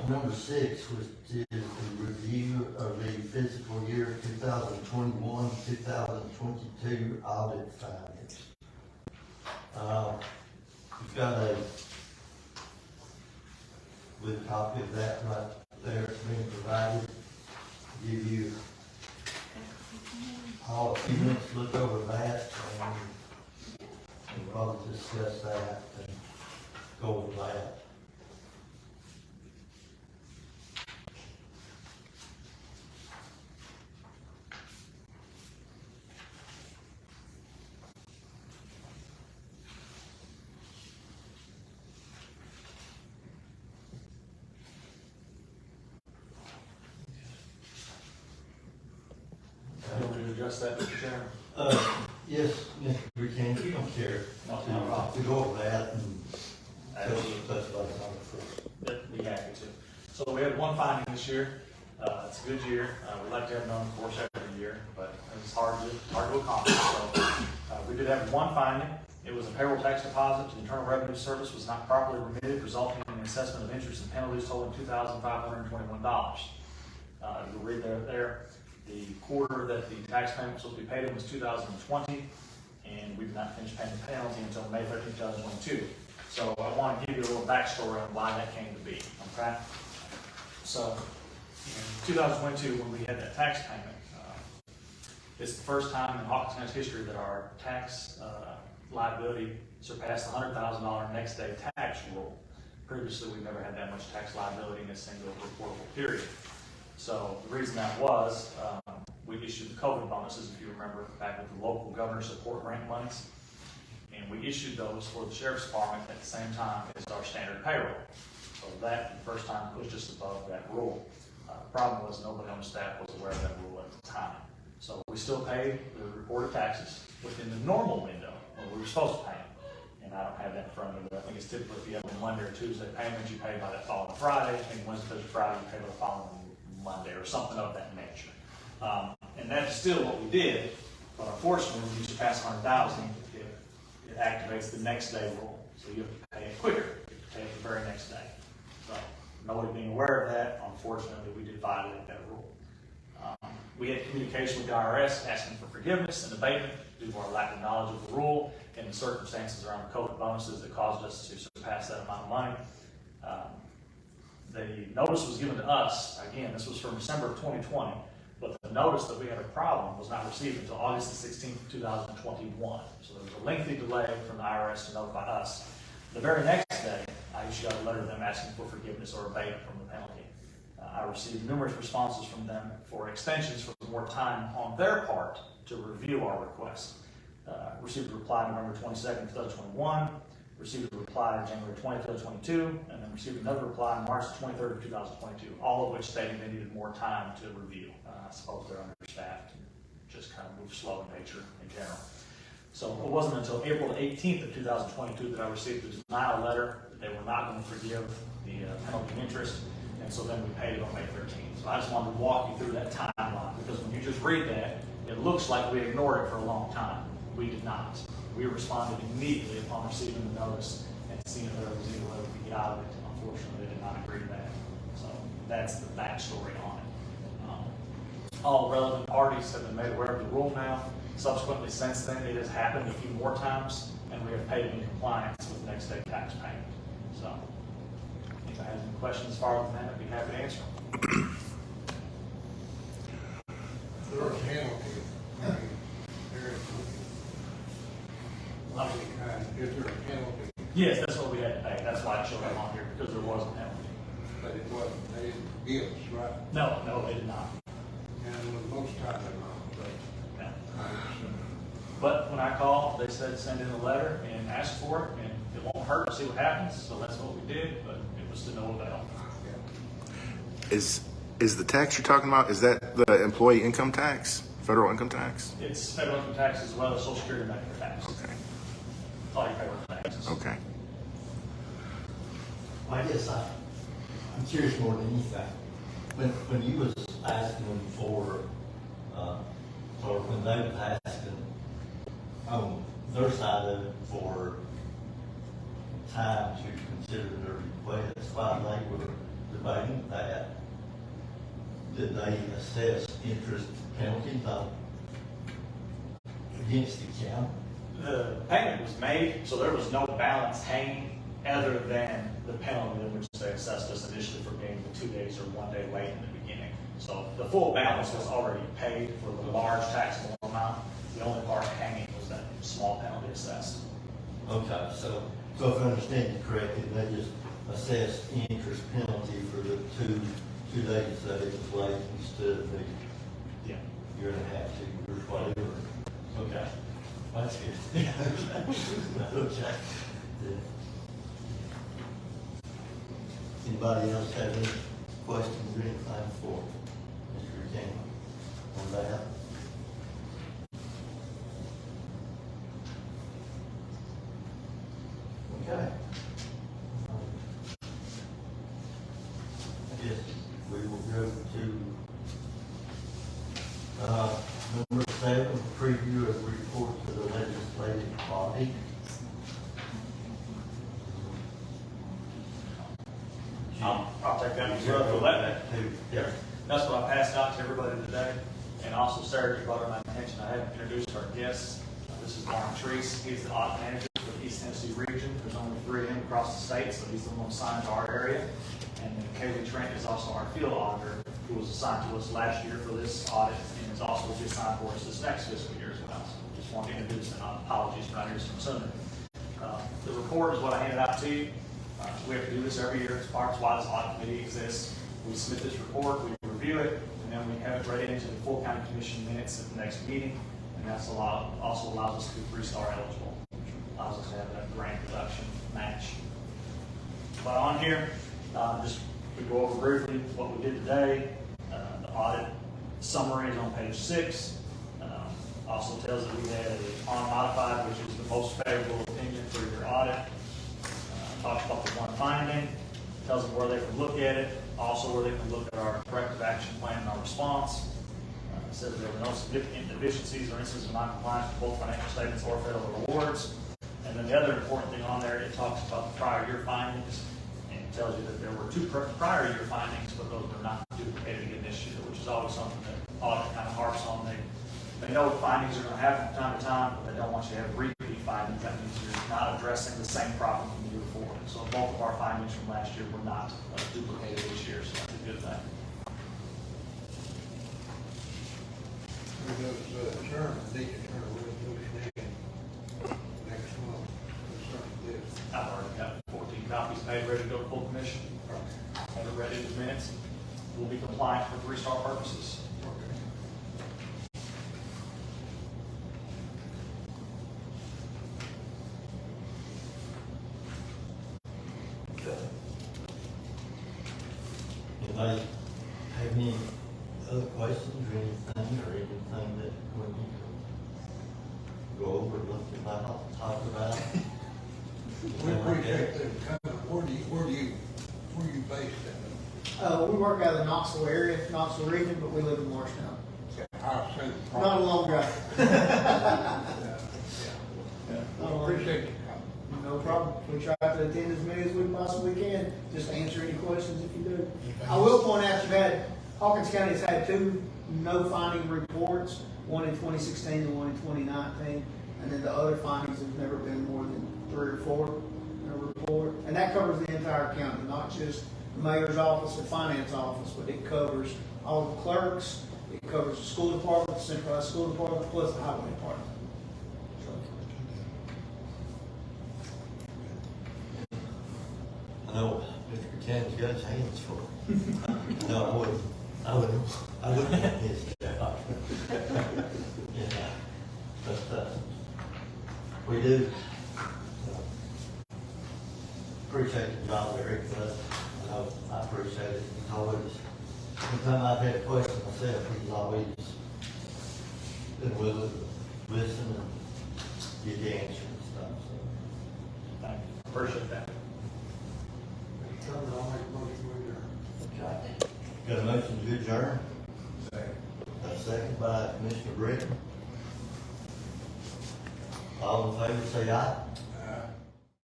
number 6, which is the review of the fiscal year 2021-2022 audit findings. You've got with a copy of that right there, it's been provided. Give you all a few minutes to look over that, and we'll probably discuss that and go over that. Address that, Mr. Chairman? Yes, Mr. Buchanan, if you don't care to go over that and tell us touch about it on the first. Be happy to. So we had one finding this year. It's a good year. We like to have none, of course, every year, but it's hard to accomplish. So we did have one finding. It was a payroll tax deposit to the Internal Revenue Service was not properly remitted, resulting in an assessment of interest and penalties totaling $2,521. You'll read there. The quarter that the tax payment was supposed to be paid in was 2020, and we've not finished paying the penalty until May 13, 2022. So I want to give you a little backstory on why that came to be. Okay. So in 2022, when we had that tax payment, it's the first time in Hawkins County's history that our tax liability surpassed the $100,000 next day tax rule. Previously, we've never had that much tax liability in a single reportable period. So the reason that was, we issued the COVID bonuses, if you remember, back with the local governor support grant monies. And we issued those for the sheriff's department at the same time as our standard payroll. So that, the first time, pushed us above that rule. The problem was nobody on the staff was aware of that rule at the time. So we still paid the reported taxes within the normal window when we were supposed to pay them. And I don't have that in front of me, but I think it's typically if you have a Monday or Tuesday payment, you pay by that following Friday. I think Wednesday, Thursday, Friday, you pay by the following Monday or something of that nature. And that's still what we did, but unfortunately, when you surpass 100,000, it activates the next day rule. So you have to pay it quicker. You have to pay it the very next day. So nobody being aware of that, unfortunately, we did violate that rule. We had communication with the IRS asking for forgiveness and abatement due to our lack of knowledge of the rule and the circumstances around the COVID bonuses that caused us to surpass that amount of money. The notice was given to us, again, this was from December of 2020, but the notice that we had a problem was not received until August the 16th, 2021. So there was a lengthy delay from the IRS to notify us. The very next day, I issued out a letter to them asking for forgiveness or abatement from the penalty. I received numerous responses from them for extensions for more time on their part to review our request. Received a reply November 22nd, 2021. Received a reply January 20th, 2022, and then received another reply on March 23rd of 2022, all of which stating they needed more time to review. I suppose they're understaffed and just kind of move slow in nature in general. So it wasn't until April 18th of 2022 that I received the denial letter that they were not going to forgive the penalty and interest, and so then we paid it on May 13th. So I just wanted to walk you through that timeline, because when you just read that, it looks like we ignored it for a long time. We did not. We responded immediately upon receiving the notice and seeing if there was any way we could get out of it. Unfortunately, they did not agree to that. So that's the backstory on it. All relevant parties have been made aware of the rule now. Subsequently, since then, it has happened a few more times, and we have paid in compliance with next day tax payment. So if I have any questions as far as that, I'd be happy to answer them. There are penalties. Is there a penalty? Yes, that's what we had to pay. That's why it showed up on here, because there was a penalty. But it wasn't, they didn't give us, right? No, they did not. And most times they're not, but No. But when I called, they said send in a letter and ask for it, and it won't hurt to see what happens. So that's what we did, but it was to no avail. Is the tax you're talking about, is that the employee income tax, federal income tax? It's federal income tax as well as Social Security and Medicare tax. Okay. All your federal taxes. Okay. I guess I'm curious more than anything. When you was asking them for, or when they was asking on their side of it for time to consider their request, while they were debating that, did they assess interest penalties on against the county? The payment was made, so there was no balance hanging other than the penalty in which they assessed us initially for being the 2 days or 1 day late in the beginning. So the full balance was already paid for the large taxable amount. The only part hanging was that small penalty assessed. Okay, so if I understand you correctly, they just assessed interest penalty for the two days that it was late instead of the Yeah. year and a half, 2 years, whatever. Okay, that's good. Okay. Yeah. Anybody else have any questions or anything for Mr. King on that? Okay. I guess we will go to number 7, preview of report to the legislative body. I'll take that as well for that. Yeah. That's what I passed out to everybody today. And also Sarah just brought to my attention, I haven't introduced our guests. This is Mark Treese. He's the audit manager for the East Tennessee region. There's only 3 of him across the state, so he's the one assigned to our area. And then Kaylee Trent is also our field auditor, who was assigned to us last year for this audit, and is also will be assigned for us this next fiscal year as well. So just wanted to introduce, and apologies for not here some sooner. The report is what I handed out to you. We have to do this every year. It's part of why this audit committee exists. We submit this report, we review it, and then we have it ready into the full county commission minutes at the next meeting. And that's also allows us to be 3-star eligible, which allows us to have that grant reduction match. But on here, just we go over briefly what we did today. The audit summary is on page 6. Also tells that we had an unmodified, which is the most favorable opinion for your audit. Talks about the one finding, tells them where they can look at it, also where they can look at our corrective action plan and our response. It says there were no significant deficiencies or instances of non-compliance with both financial statements or federal awards. And then the other important thing on there, it talks about the prior year findings, and it tells you that there were 2 prior year findings, but those were not duplicated again this year, which is always something that audit kind of harps on. They know what findings are going to happen from time to time, but they don't want you to have repeat findings. That means you're not addressing the same problem from the year before. So both of our findings from last year were not duplicated this year, so that's a good thing. Those terms, they can turn a resolution in next month concerning this. I've already got 14 copies made, ready to go to full commission. Have it ready in minutes. We'll be compliant for 3-star purposes. Anybody have any other questions or anything that we need to go over, look about, talk about? We appreciate them coming. Where do you base that? We work out of the Knoxville area, Knoxville region, but we live in Marshtown. I'll send the Not a long drive. Appreciate you coming. No problem. We try to attend as many as we possibly can, just to answer any questions if you do. I will point out Hawkins County has had 2 no finding reports, one in 2016 and one in 2019. And then the other findings have never been more than 3 or 4 in a report. And that covers the entire county, not just the mayor's office or finance office, but it covers all the clerks, it covers the school department, the centralized school department, plus the highway department. I know Mr. Ken's got his hands full. No, I wouldn't have his job. Yeah, but, we do appreciate the job Eric does. I know I appreciate it. He's always, anytime I've had a question myself, he's always been willing to listen and give the answer and stuff, so. Thank you. Appreciate that. I'll make a motion with your. Okay. Got a motion to adjourn? Second. A second by Commissioner Britton. All in favor, say aye.